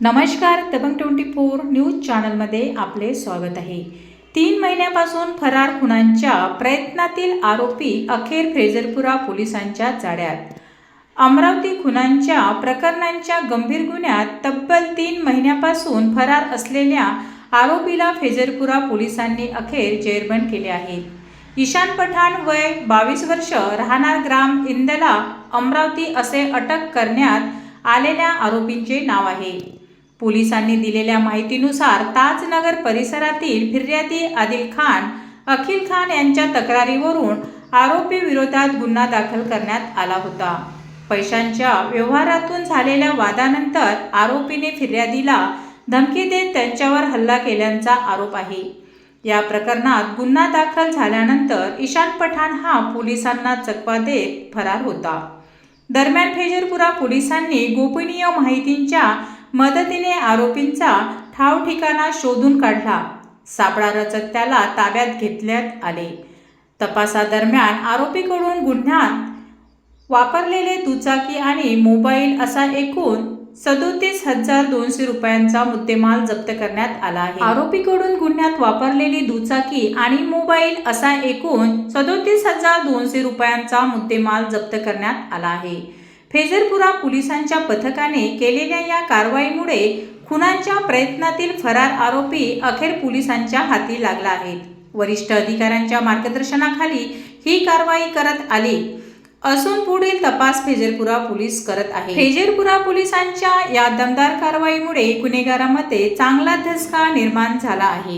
नमस्कार, दबंग 24 न्यूज चॅनलमध्ये आपले स्वागत आहे। 3 महिन्यापासून फरार खुनांच्या प्रयत्नातील आरोपी अखेर फैजरपुरा पोलिसांच्या जाळ्यात। अमरावती खुनांच्या प्रकरणांच्या गंभीर गुन्ह्यात तब्बल 3 महिन्यापासून फरार असलेल्या आरोपीला फैजरपुरा पोलिसांनी अखेर जेरबंद केले आहे। ईशान पठाण वय 22 वर्ष, राहणार ग्राम इंदला, अमरावती असे अटक करण्यात आलेल्या आरोपींचे नाव आहे। पोलिसांनी दिलेल्या माहितीनुसार ताजनगर परिसरातील फिर्यादी आदिल खान, अखिल खान यांच्या तक्रारीवरून आरोपी विरोधात गुन्हा दाखल करण्यात आला होता। पैशांच्या व्यवहारातून झालेल्या वादानंतर आरोपीने फिर्यादीला धमकी देत त्यांच्यावर हल्ला केल्याचा आरोप आहे। या प्रकरणात गुन्हा दाखल झाल्यानंतर ईशान पठाण हा पोलिसांना चकवा देत फरार होता। दरम्यान फैजरपुरा पोलिसांनी गोपनीय माहितीच्या मदतीने आरोपींचा ठाव ठिकाणा शोधून काढला। सापळा रचत त्याला ताब्यात घेतल्यात आले। तपासादरम्यान आरोपीकडून गुन्ह्यात वापरलेले दुचाकी आणि मोबाईल असा एकूण 37,200 रुपयांचा मुद्देमाल जप्त करण्यात आला आहे। आरोपीकडून गुन्ह्यात वापरलेली दुचाकी आणि मोबाईल असा एकूण 37,200 रुपयांचा मुद्देमाल जप्त करण्यात आला आहे। फैजरपुरा पोलिसांच्या पथकाने केलेल्या या कारवाईमुळे खुनांच्या प्रयत्नातील फरार आरोपी अखेर पोलिसांच्या हाती लागला आहे। वरिष्ठ अधिकाऱ्यांच्या मार्गदर्शनाखाली ही कारवाई करत आली असून पुढील तपास फैजरपुरा पोलीस करत आहे। फैजरपुरा पोलिसांच्या या दमदार कारवाईमुळे गुन्हेगारांमध्ये चांगला धसका निर्माण झाला आहे।